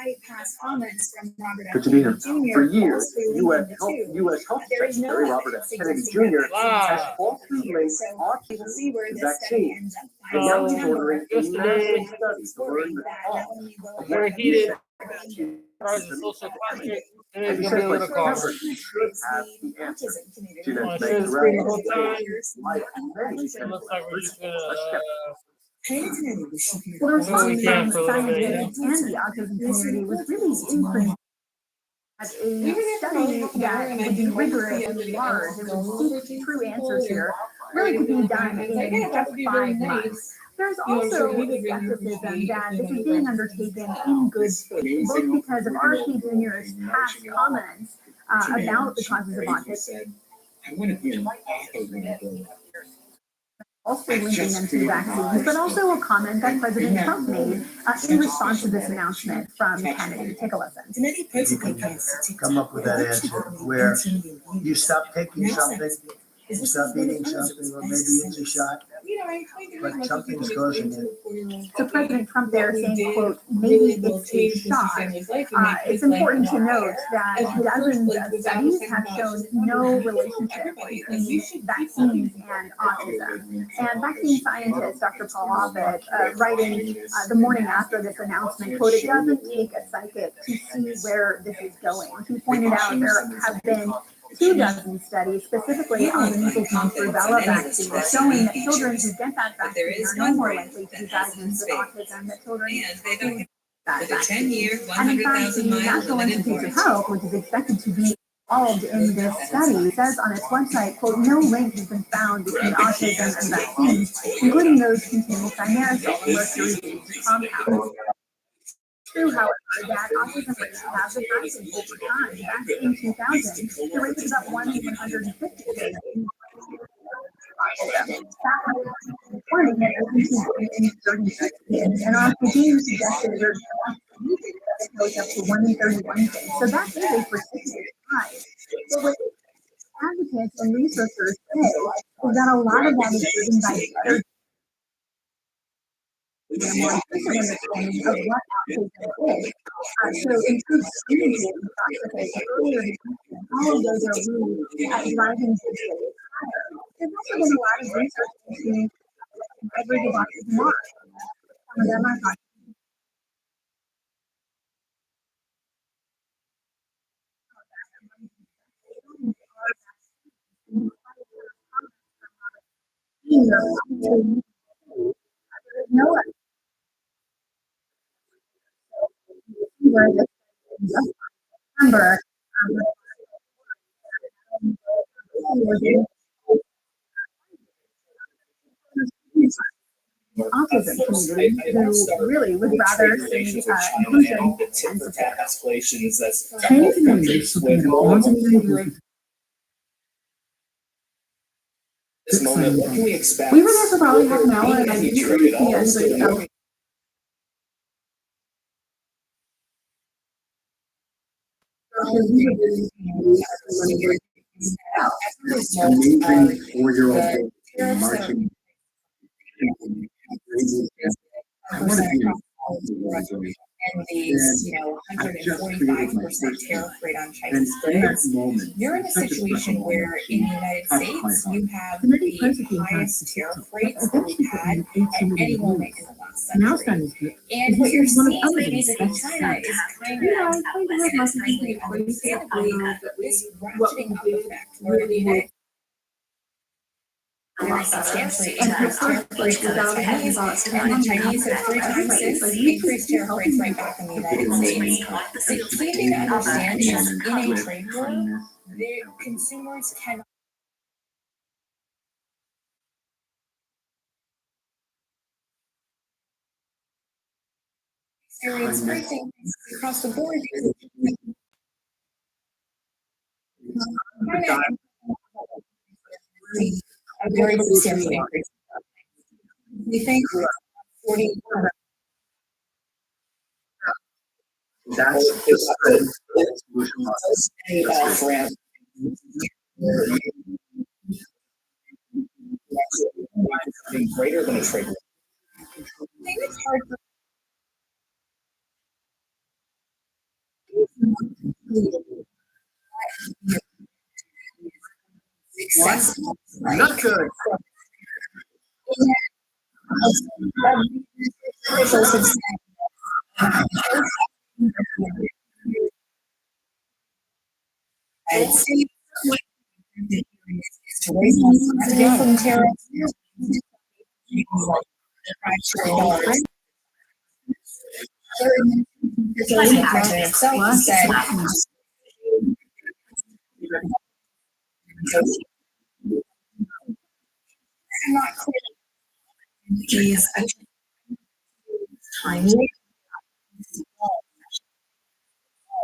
despite past comments from Robert F. Good to be here. Kennedy Jr. For years, falsely U.S. Health Secretary Robert F. Kennedy Jr. has falsely linked autism to vaccines. And now he's ordering a massive study to learn the cause. Very heated. Social conflict. And he says, like, Harvard should have the answer to that debate. Looks like we're just gonna Well, the response from scientists and the autism community was really different. As a study that would be rigorous and large and would seek true answers here really could be done in just 5 months. There's also skepticism that this is being undertaken in good faith, both because of R.K. Jr.'s past comments about the causes of autism, also linking them to vaccines, but also a comment that President Trump made in response to this announcement from Kennedy. Take a listen. Come up with that answer where you stop taking something, you stop eating something, or maybe it's a shot, but something's causing it. So President Trump there saying, quote, maybe it's a shot. It's important to note that dozens of studies have shown no relationship between vaccines and autism. And vaccine scientist Dr. Paul Offit, writing the morning after this announcement, quote, it doesn't take a psychic to see where this is going. He pointed out there have been 2 dozen studies specifically on the measles, mumps, rubella vaccine, showing that children who get that vaccine are no more likely to be diagnosed with autism than children who get that vaccine. And in fact, the National Institutes of Health, which is expected to be involved in this study, says on its website, quote, no link has been found between autism and vaccines, including those containing thimerosal and mercury-based compounds. True, however, that autism rates have been rising over time. Back in 2000, the rate was about 1 in 150 kids. Reporting that in 36 kids, and our academia suggested there's it goes up to 1 in 31 kids. So that is a persistent rise. So what advocates and researchers say is that a lot of that is driven by better understanding of what autism is. So improved screening and practices earlier detection, all of those are really driving this rate higher. There's also been a lot of research into coverage of autism marks. Some of them are talking no September, autism community who really would rather see inclusion and support. Escalations that's this moment, what can we expect? We were there for probably half an hour and I didn't really see anybody else. Amazing 4-year-old marching. I want to be and these, 145% tariff rate on Chinese goods. You're in a situation where in the United States, you have the highest tariff rates that we've had at any moment in the last century. And what you're seeing basically in China is kind of, understandably, this ratcheting up effect where the United substantially increased tariff rates on the Chinese, and the Chinese have 3 times since increased tariff rates right back in the United States. The key thing to understand is in a trade war, the consumers can experience pricing across the board. A very substantial increase. We think 40. That's the solution. Off-ramp. Greater than a trade war. I think it's hard for successful. Not good. Officials have said United States is to raise revenue from tariffs. $5 trillion. The president himself said I'm not clear. He's a timely.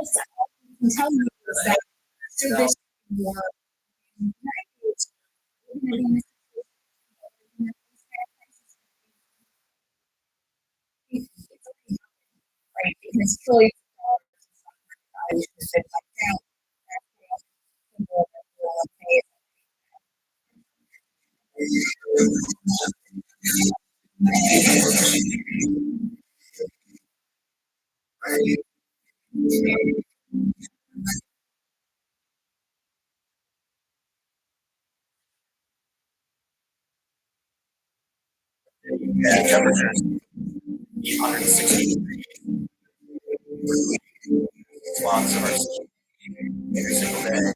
I can tell you that after this war, right, because really, Temperatures 160 spots of our every single day.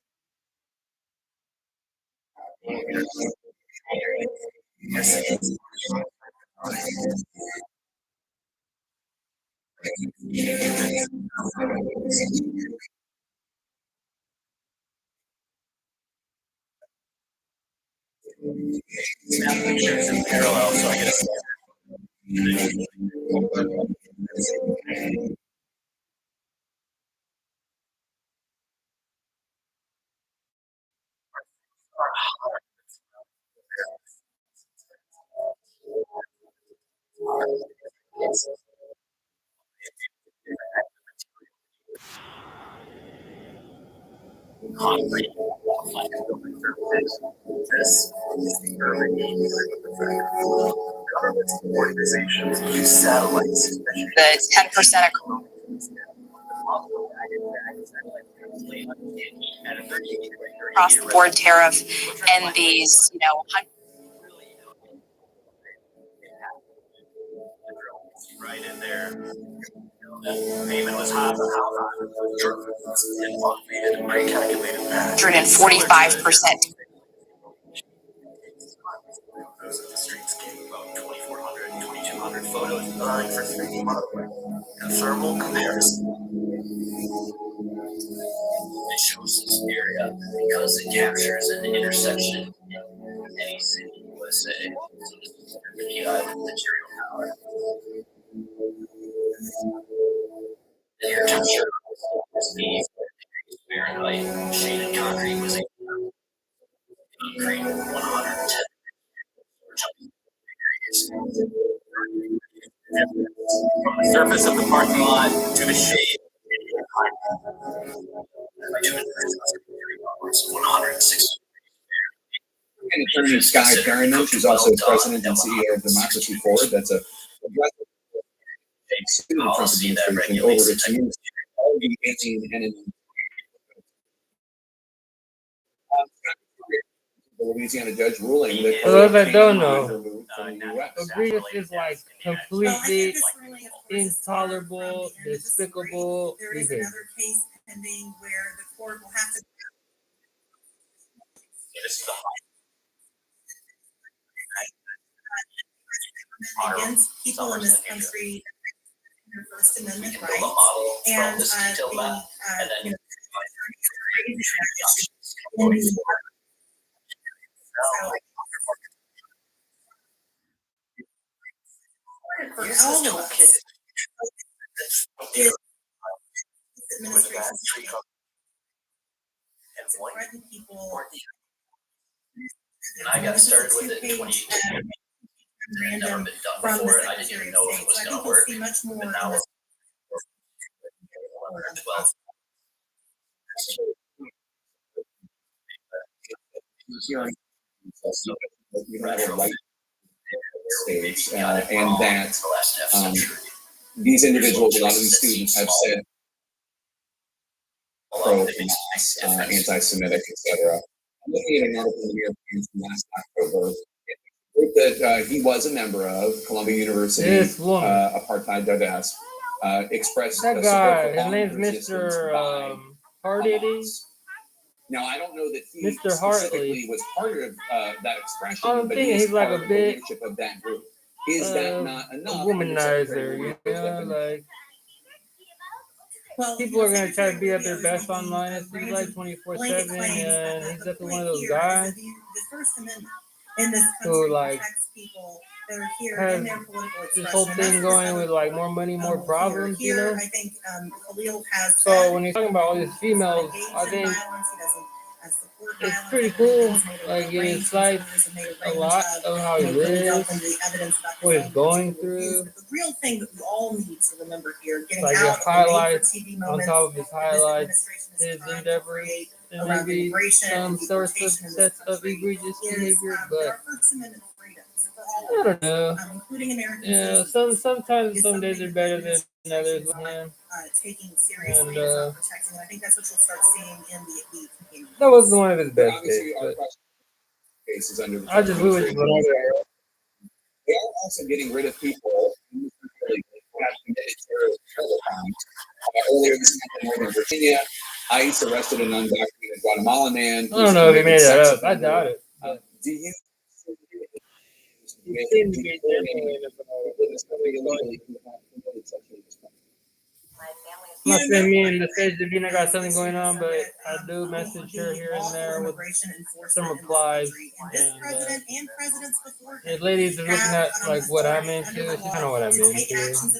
Snap pictures in parallel, so I get a concrete like this government organizations use satellites. the 10% across the board tariff and these, Right in there. The payment was half and calculated that. 145%. Those in the streets gave about 2,400, 2,200 photos designed for 3D modeling and thermal comparison. It shows this area because it captures an intersection in any city in the USA. So this is the material power. The air temperature is the Fahrenheit. Shaded concrete was a concrete 110. From the surface of the parking lot to the shade. 160. And Attorney Sky Perryman, she's also president and CEO of Democracy Forward. That's a student Trump administration over its use all the anti-enemy. The Louisiana judge ruling that For those that don't know, removed from the US. egregious is like completely intolerable, despicable behavior. Pending where the court will have to against people in this country their First Amendment rights and for all of us, this administration threaten people. I got started with it in 2018. I'd never been done before, and I didn't even know if it was going to work. But now it's 11 or 12. States, and that these individuals, a lot of these students have said pro-Hamas, anti-Semitic, etc. I'm looking at an article in the New York Times from last October. A group that he was a member of, Columbia University, This woman. apartheid divest, expressed That support guy, for his armed name's resistance Mr. by Hardy. Hamas. Now, I don't know that he Mr. specifically Hartley. was part of that expression, I'm but thinking he's he's like part a of the bit leadership of that group. Is that not enough? womanizer, you know, like Well, people are gonna try to be at their best online. It's like 24/7, and he's definitely one of those guys The First Amendment in this who country like protects people that are here has in their political this whole expression. thing going with like more money, more problems, you know. I think Khalil has. So when he's talking about all these females, I think it's pretty cool. Like it incites a lot of how he lives, what he's going through. The real thing that we all need to remember here, getting Like out it of the highlights TV on moments top of his that this highlights administration is his trying to endeavors create and around maybe immigration some and sorts of deportation in this sets of country egregious is, behavior, there but are First Amendment freedoms for I all of us, don't know. including American Yeah, citizens. sometimes Is some days something are that better this than others administration is with not him. taking seriously And and is not protecting. And I think that's what you'll start seeing in the community. that wasn't one of his But best days, obviously, our but case is under the I just wish administration. They are also getting rid of people who have committed terror crimes. Earlier this month in Northern Virginia, ICE arrested an undocumented Guatemalan man. I don't know if he made that up. I doubt it. Do you? He seemed to be genuine I'm not saying me and the stage Davina got something going on, but I do message her here and there with some replies. And the ladies are looking at like what I'm into. She's kind of what I'm into.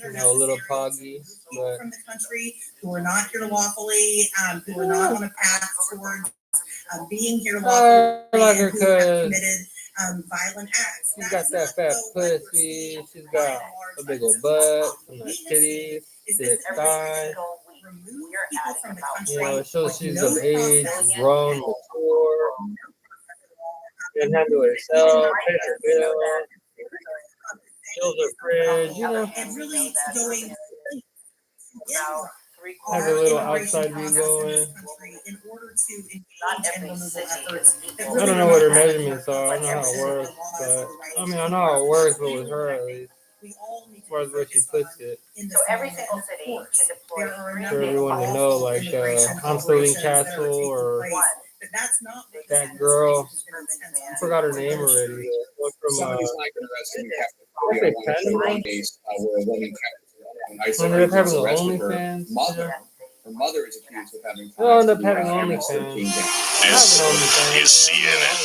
You know, a little poggy, but from the country who are not here lawfully, who are not on a path towards being here lawfully, I like her and who have because committed violent acts. she's got that fat pussy. She's got a big old butt, some nice titties, thick thighs. You know, it shows she's of age, grown, mature, can handle herself, pays her bills, fills her fridge, you know. And really going Have a little outside view going. in order to engage in removal efforts. I don't know what her measurements are. I don't know how it works, but I mean, I know how it works, but with her at least, as far as where she puts it. So every single city can deploy For everyone to know, like, I'm Celine Castle or that girl. I forgot her name already. One from, Somebody's not going to arrest him in I think Panama. where a woman ICE Ended up having arrested her OnlyFans. mother. Her mother is accused of having. They'll end up having almost OnlyFans. 13 days. This is CNN.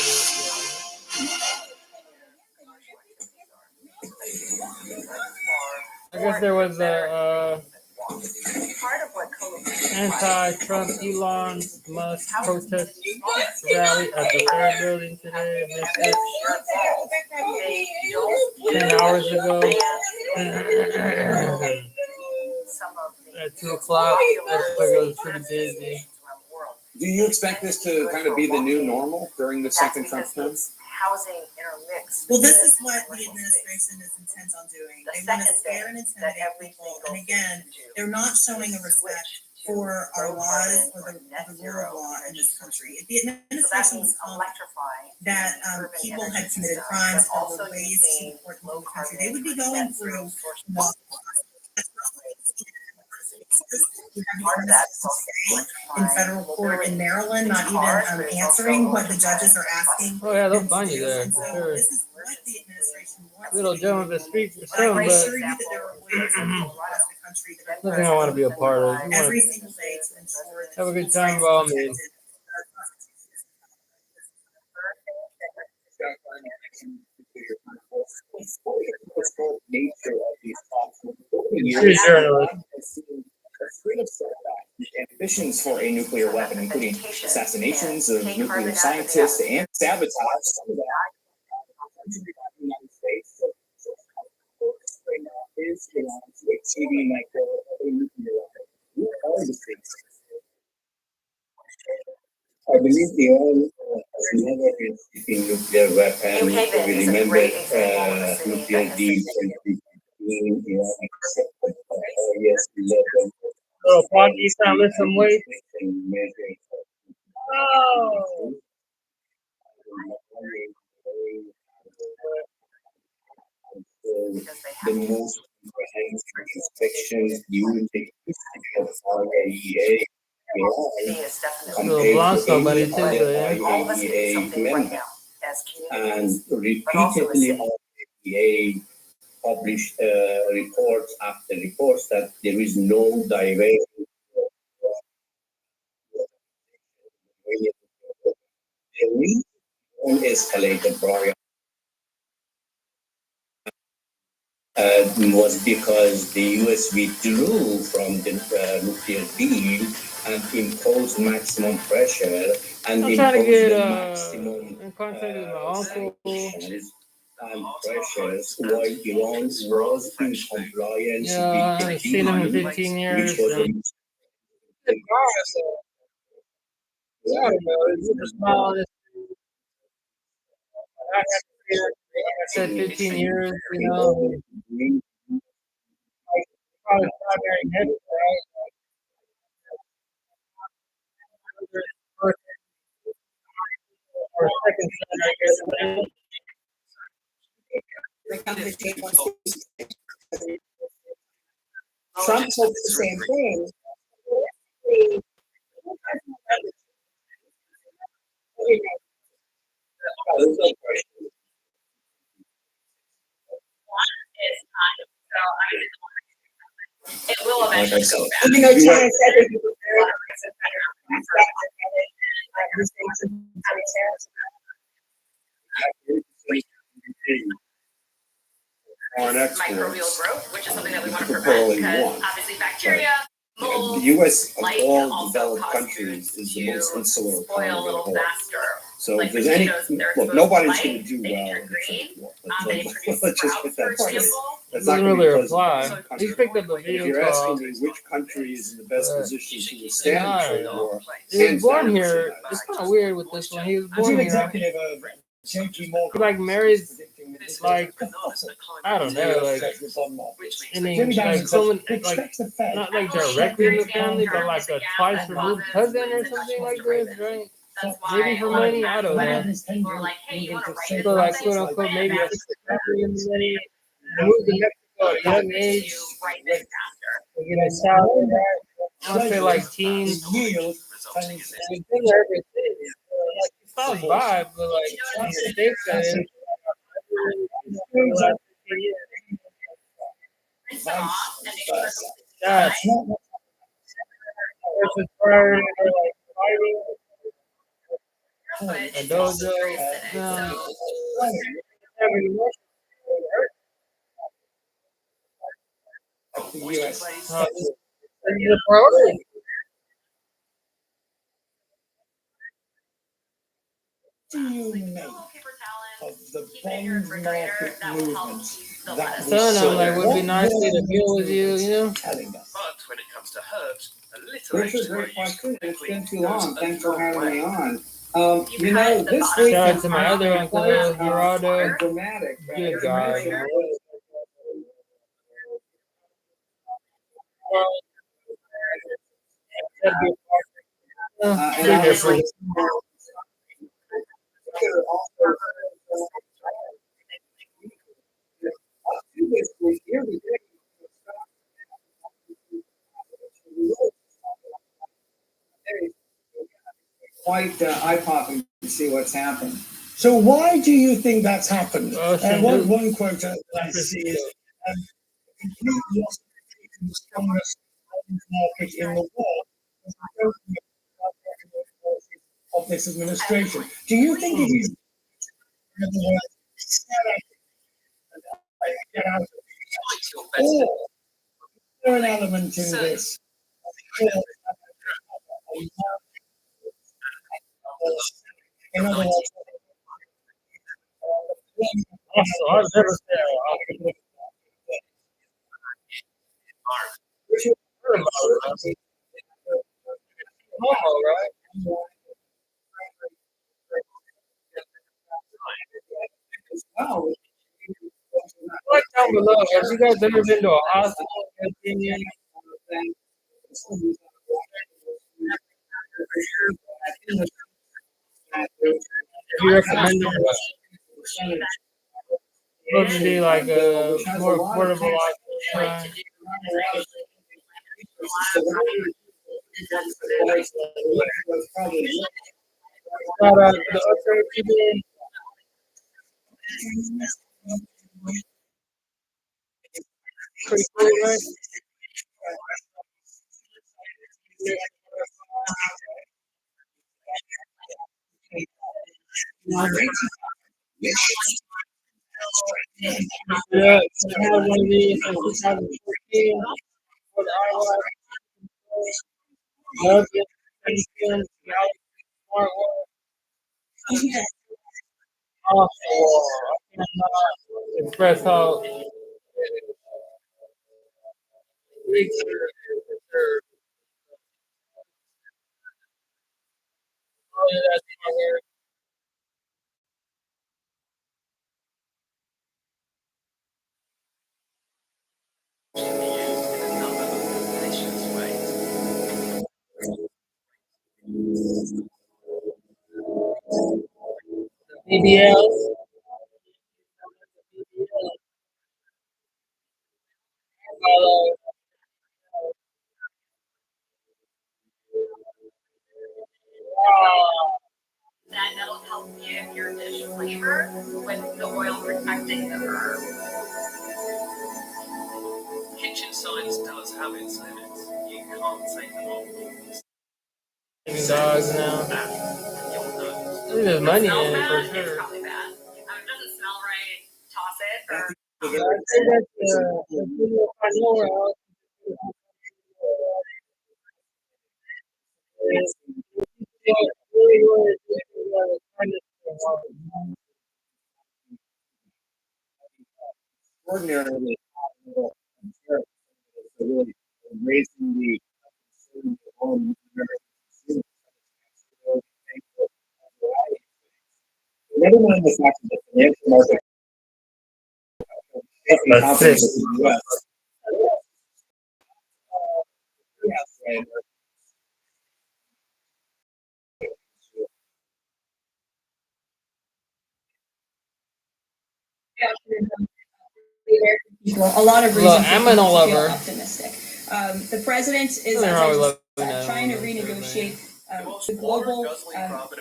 I guess there was a anti-Trump Elon Musk protest rally at the Fair Building today. I missed it 10 hours ago. At 2 o'clock, looks like it was pretty busy. Do you expect this to kind of be the new normal during the second Trump term? Housing intermixed. Well, this is what the administration is intent on doing. They want to scare and intimidate people. And again, they're not showing a respect for our laws or the rule of law in this country. If the administration was electrifying that people had committed crimes or were ways to deport them to the country, they would be going through law. In federal court in Maryland, not even answering what the judges are asking. Oh yeah, they'll find you there for sure. This is what the administration wants. Little gentleman to speak for I some, can but assure you that there are lawyers across the country that nothing I want to be a part of. You every want single day to ensure that to have a good people's time rights with all are me. protected. You're a journalist. Ambitions for a nuclear weapon, including assassinations of nuclear scientists and sabotage. Some of that in the United States right now is achieving like a nuclear weapon. We are the states. I believe the only never receiving nuclear weapon. We remember nuclear deal 2015. Iran accepted yes, 11. Little foggy sound, lift some weight. Oh. The most comprehensive inspection using the IAEA Little blonde somebody too, yeah. IAEA member. And repeatedly IAEA published reports after reports that there is no direct escalated prior was because the US withdrew from the nuclear deal and imposed maximum pressure and I'm trying to imposed get the maximum in contact with my uncle. sanctions and pressures while Iran was in compliance Yeah, I with haven't the seen him in deal, 15 years. which was And I don't know. It's just a smile on his face. I haven't seen him, like I said, 15 years, you know. Like, probably primary head, right? First or second son, I guess. Trump hopes the same thing. It will eventually go back. Even though China said they could Microbial growth, which is something that we want to prevent because obviously bacteria, mold, the US of light all also developed cause countries foods is the most to insular spoil a economy little of all. faster. So Like if there's any potatoes, they're look, exposed nobody's to going light, to do they can well turn in the green. trade war. They produce Let's just sprouts, put for that straight. example. That's Doesn't not really because apply. of the He country. picked up the If video you're asking call. me which country is in the best But position to withstand I a don't trade know. war, He was hands born down, it's the here. United It's States. kind of weird with this one. He was born Chief here. executive of JP Morgan. He like married, like I don't know, like like someone like not like directly in the family, but like a twice removed cousin or something like this, right? That's why Maybe for money, I don't know. people are like, hey, you want to write So like something? quote unquote maybe money, moved to Mexico at a young age. You write this faster. You know, salary, I want to say like teens. Yield. He's been there ever since. Like he stopped by, but like in the States, that is. Yeah, it's inspired like fighting a dojo. The US. It's a priority. Do you make of the bond market movement that we Son, saw? I'm like, would be nice What to deal with you, you know? telling us? But when it comes to herbs, a little Richard, extra great use question. It's quickly been too goes long. a Thanks for long having way. me on. You know, this week Shout out to my other uncle, Gerardo. dramatic. Good guy, man. Big difference. Quite eye-popping to see what's happened. So why do you think that's happened? Ocean One quote I see is, complete loss of the strongest market in the world is the opening of this administration. Do you think it is, in other words, get out of it? Or is there an element in this? In other words, I've never said Momo, right? Wow. Like down below, have you guys ever been to a hospital in Virginia? You recommend it? What would be like a more affordable option? But the other people pretty cool, right? Yeah, I had one of these in 2014 for the iWatch. Loved it. Smartwatch off the wall. I cannot express how big that's my word. BBL. That'll help give your dish flavor with the oil protecting the herb. Kitchen science does have its limits. You can't take them all. Dogs now. You'll know. There's money in it Bad, for it's sure. probably bad. It doesn't smell right. Toss it. Or I think that's the video I know where else. Extraordinarily really raising the home never mind the fact that the financial market confidence of the U.S. People, a lot of Look, reasons I'm for an people to feel lover. optimistic. The president is, Nothing as wrong I with just loving trying to everyone, renegotiate the global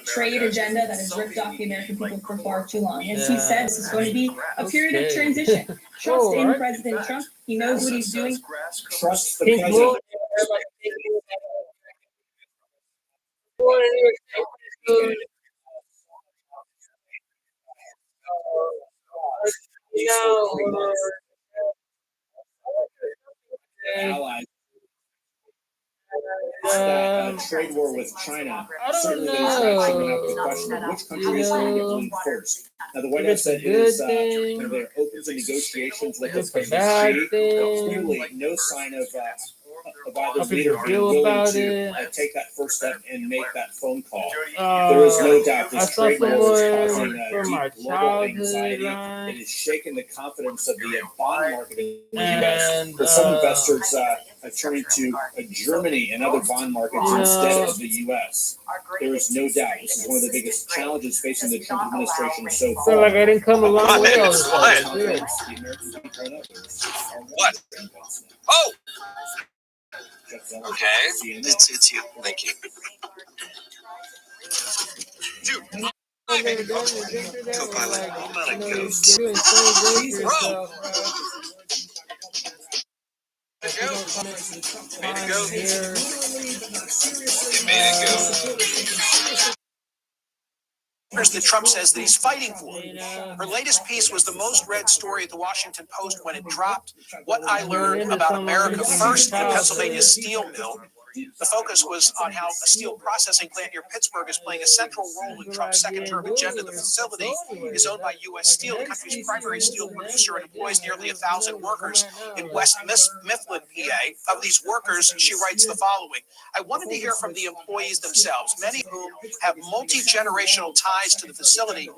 trade agenda that has ripped off the American people for far too long. As he said, this is going to be a period of transition. Trust in President Trump. He knows what he's doing. Trust the president. Allies. That trade war with China, certainly there's actually going to have the question of which country is going to get moved first. Now, the White House said it is when they're open to negotiations with the President Xi, clearly no sign of either leader being willing to take that first step and make that phone call. There is no doubt this trade war is causing deep global anxiety. It has shaken the confidence of the bond market in the U.S. With some investors turning to Germany and other bond markets instead of the U.S. There is no doubt this is one of the biggest challenges facing the Trump administration so far. Feel like I didn't come a long way all this time. What? Oh! Okay, it's you. Thank you. Dude, co-pilot, I'm not a ghost. You're doing so good for Bro! yourself, Made it go. here. It made it go. That Trump says that he's fighting for. Her latest piece was the most read story at the Washington Post when it dropped. What I Learned About America First, the Pennsylvania steel mill. The focus was on how a steel processing plant near Pittsburgh is playing a central role in Trump's second-term agenda. The facility is owned by U.S. Steel, the country's primary steel producer, and employs nearly 1,000 workers in West Mifflin, PA. Of these workers, she writes the following: I wanted to hear from the employees themselves, many of whom have multi-generational ties to the facility,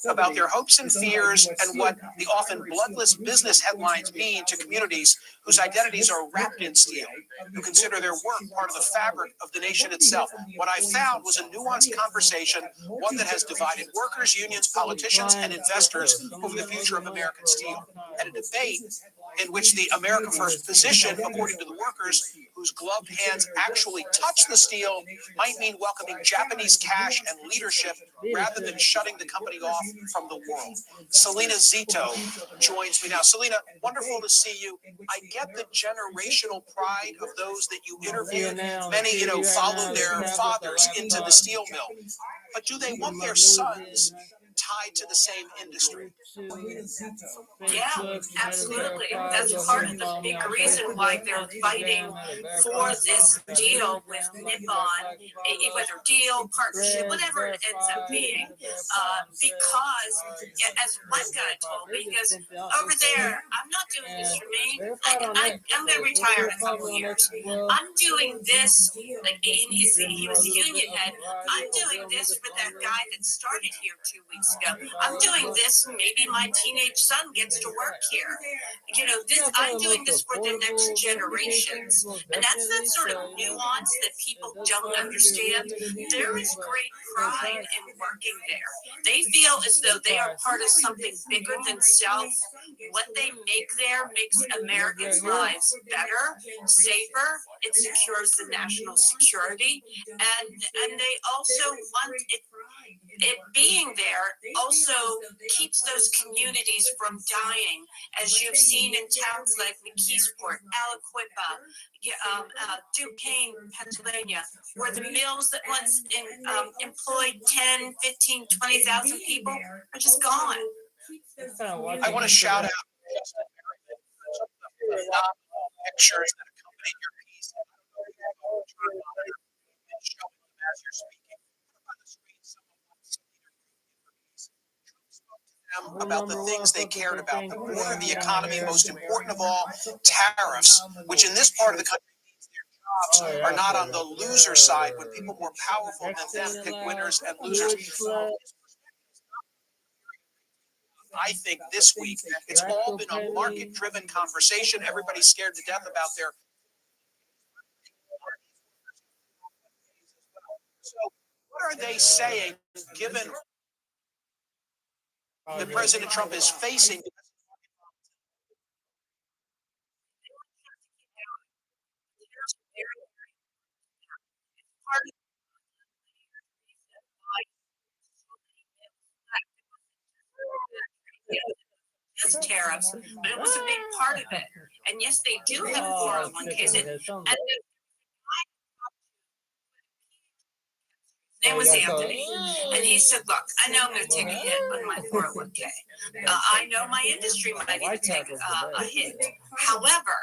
about their hopes and fears and what the often bloodless business headlines mean to communities whose identities are wrapped in steel, who consider their work part of the fabric of the nation itself. What I found was a nuanced conversation, one that has divided workers, unions, politicians, and investors over the future of American steel, and a debate in which the America First position, according to the workers whose gloved hands actually touch the steel, might mean welcoming Japanese cash and leadership rather than shutting the company off from the world. Selena Zito joins me now. Selena, wonderful to see you. I get the generational pride of those that you interviewed. Many, followed their fathers into the steel mill. But do they want their sons tied to the same industry? Yeah, absolutely. That's part of the big reason why they're fighting for this deal with Nippon, whether deal, partnership, whatever it ends up being. Because, as one guy told me, he goes, over there, I'm not doing this for me. I'm going to retire in a couple of years. I'm doing this, he was a union head. I'm doing this for that guy that started here 2 weeks ago. I'm doing this, maybe my teenage son gets to work here. I'm doing this for the next generations. And that's that sort of nuance that people don't understand. There is great pride in working there. They feel as though they are part of something bigger than self. What they make there makes Americans' lives better, safer. It secures the national security. And they also want it being there also keeps those communities from dying, as you've seen in towns like McKeesport, Aliquippa, Duquesne, Pennsylvania, where the mills that once employed 10, 15, 20,000 people are just gone. I want to shout out the pictures that accompany your piece. Showing them as you're speaking. On the screen, someone wants to spoke to them about the things they cared about, the border, the economy, most important of all, tariffs, which in this part of the country means their jobs are not on the loser side when people more powerful than them pick winners and losers. I think this week it's all been a market-driven conversation. Everybody's scared to death about their. So, what are they saying, given that President Trump is facing? Just tariffs, but it was a big part of it. And yes, they do have 401ks. And it was Anthony. And he said, look, I know I'm going to take a hit on my 401k. I know my industry might even take a hit. However,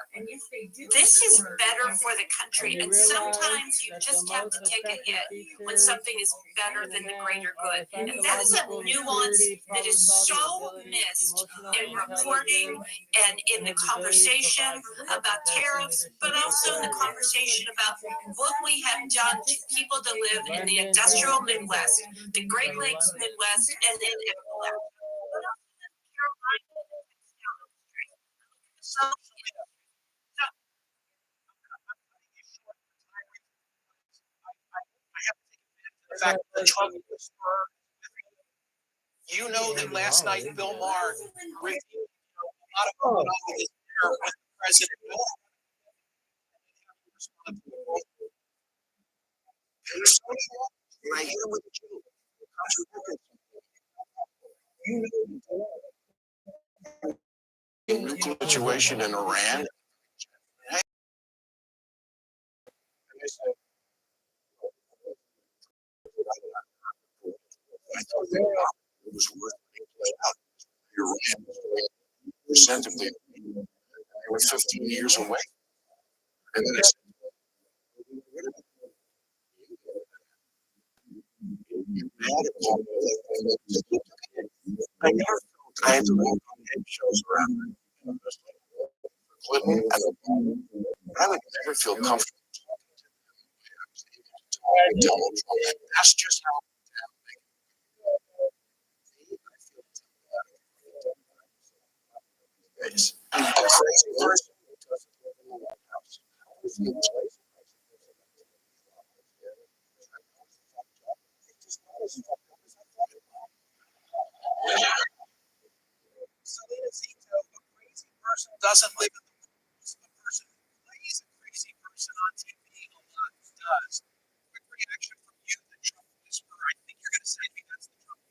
this is better for the country. And sometimes you just have to take a hit when something is better than the greater good. And that is a nuance that is so missed in reporting and in the conversation about tariffs, but also in the conversation about what we have done to people to live in the industrial Midwest, the Great Lakes Midwest, and in The fact that Trump you know that last night Bill Maher reviewed a lot of what with his dinner with President Right here with the situation in Iran. I thought it was worth playing out. Iran, percent of the they were 15 years away. And then I never felt I had to walk on eggshells around Clinton as a woman. I would never feel comfortable talking to Donald Trump. That's just how it is. A crazy person who doesn't live in the White House. Selena Zito, a crazy person, doesn't live in the White House. A person who plays a crazy person on TV a lot does. Quick reaction from you, the Trump whisperer. I think you're going to say to me that's the Trump.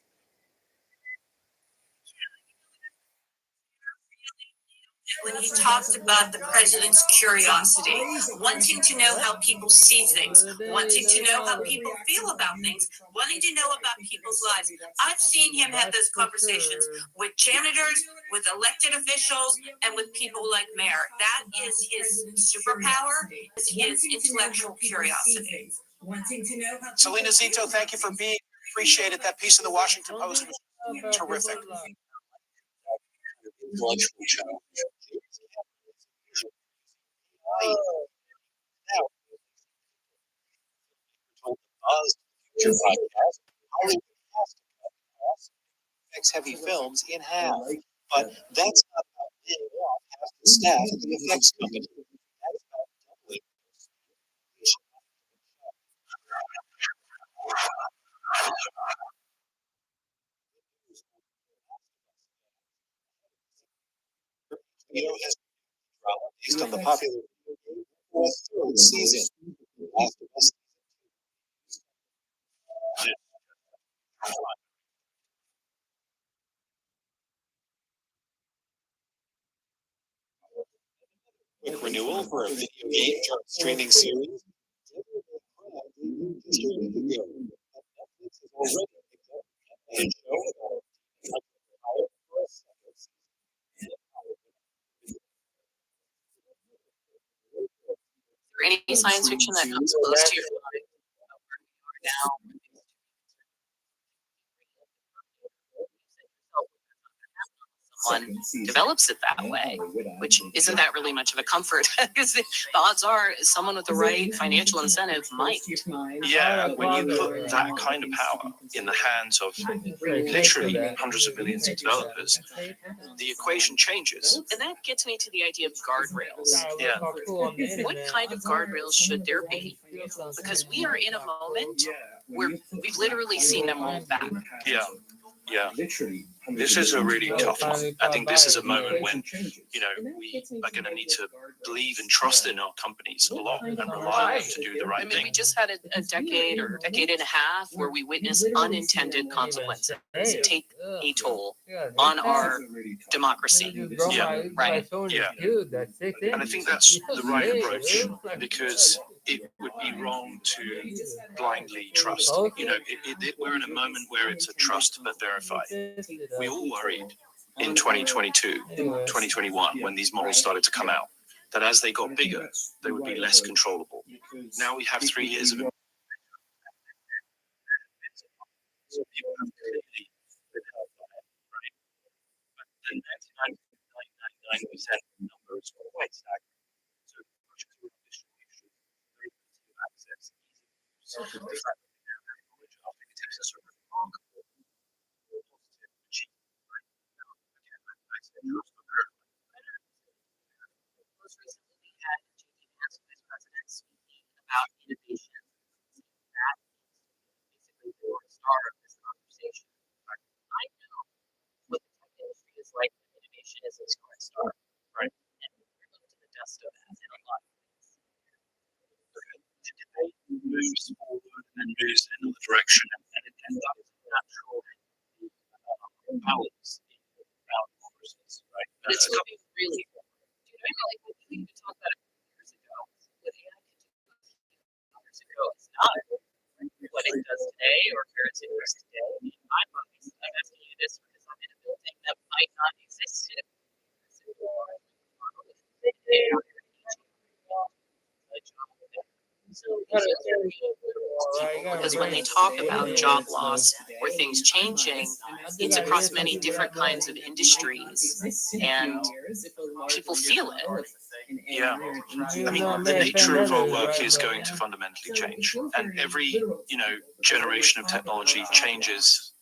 When he talked about the president's curiosity, wanting to know how people see things, wanting to know how people feel about things, wanting to know about people's lives. I've seen him have those conversations with janitors, with elected officials, and with people like Mayor. That is his superpower, is his intellectual curiosity. Selena Zito, thank you for being. Appreciated that piece in the Washington Post was terrific. Intellectual challenge. Affects heavy films in half, but that's not about laying off half the staff at the effects company. That's about doubling. Has based on the popular third season. Last of Us. Quick renewal for a video game streaming series. Any science fiction that comes close to your life now someone develops it that way, which isn't that really much of a comfort because the odds are someone with the right financial incentive might. Yeah, when you put that kind of power in the hands of literally hundreds of millions of developers, the equation changes. And that gets me to the idea of guardrails. Yeah. What kind of guardrails should there be? Because we are in a moment where we've literally seen them roll back. Yeah. Yeah, this is a really tough one. I think this is a moment when, we are going to need to believe and trust in our companies a lot and rely on them to do the right thing. We just had a decade or decade and a half where we witnessed unintended consequences take a toll on our democracy. Yeah, right. Yeah, and I think that's the right approach because it would be wrong to blindly trust. We're in a moment where it's a trust but verify. We all worried in 2022, 2021, when these models started to come out, that as they got bigger, they would be less controllable. Now we have 3 years of people have clearly been held by it, right? But the 99.99% number is quite staggering. So much of the distribution, very easy access, easy use. The fact that we now have knowledge of it takes us a remarkable positive achievement, right? Now, again, I said trust but verify. Most recently, we had J.D. Vance, Vice President, speaking about innovation. That is basically the North Star of this conversation. I know what the tech industry is like when innovation is its North Star. Right. And we're going to the dust of that in a lot of ways. The debate moves forward and moves in another direction, and that is a natural balance in our democracies, right? But it's moving really forward. Do you know, like when we even talked about it years ago, what AI could do years ago, it's not what it does today or where it's interested today. I'm asking you this because I'm in a building that might not exist in because when they talk about job loss or for things changing, it's across many different kinds of industries, and people feel it. Yeah, I mean, the nature of our work is going to fundamentally change, and every, generation of technology changes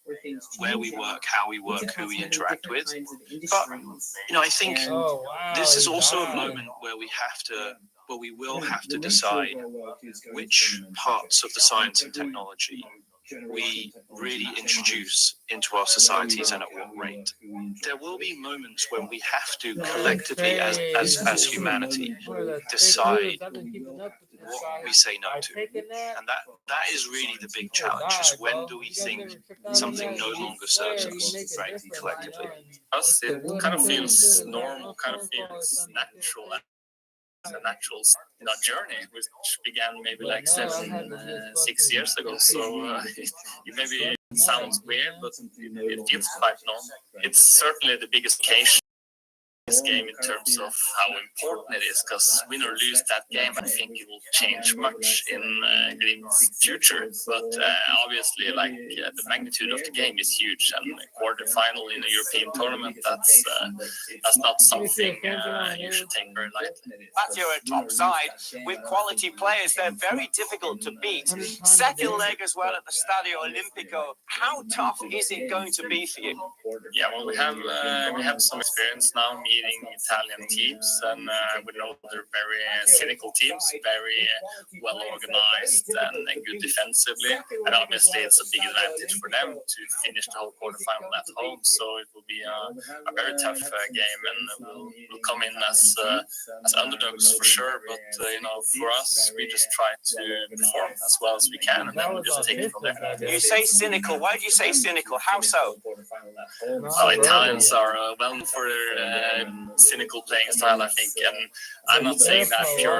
where we work, how we work, who we interact with. But, I think this is also a moment where we will have to decide which parts of the science and technology we really introduce into our societies and at what rate. There will be moments when we have to collectively, as humanity, decide what we say no to. And that is really the big challenge, is when do we think something no longer serves us, right, collectively. Us, it kind of feels normal, kind of feels natural. A natural journey, which began maybe like 6 years ago. So it maybe sounds weird, but it feels quite normal. It's certainly the biggest occasion this game in terms of how important it is, because win or lose that game, I think it will change much in Grim's future. But obviously, the magnitude of the game is huge, and a quarterfinal in a European tournament, that's not something you should take very lightly. Lazio are top side with quality players. They're very difficult to beat. Second leg as well at the Stadio Olimpico. How tough is it going to be for you? Yeah, well, we have some experience now meeting Italian teams, and we know they're very cynical teams, very well organized and good defensively. And obviously, it's a big advantage for them to finish the whole quarterfinal at home. So it will be a very tough game, and we'll come in as underdogs for sure. But for us, we just try to perform as well as we can, and then we'll just take it from there. You say cynical. Why do you say cynical? How so? Well, Italians are well known for their cynical playing style, I think, and I'm not saying that pure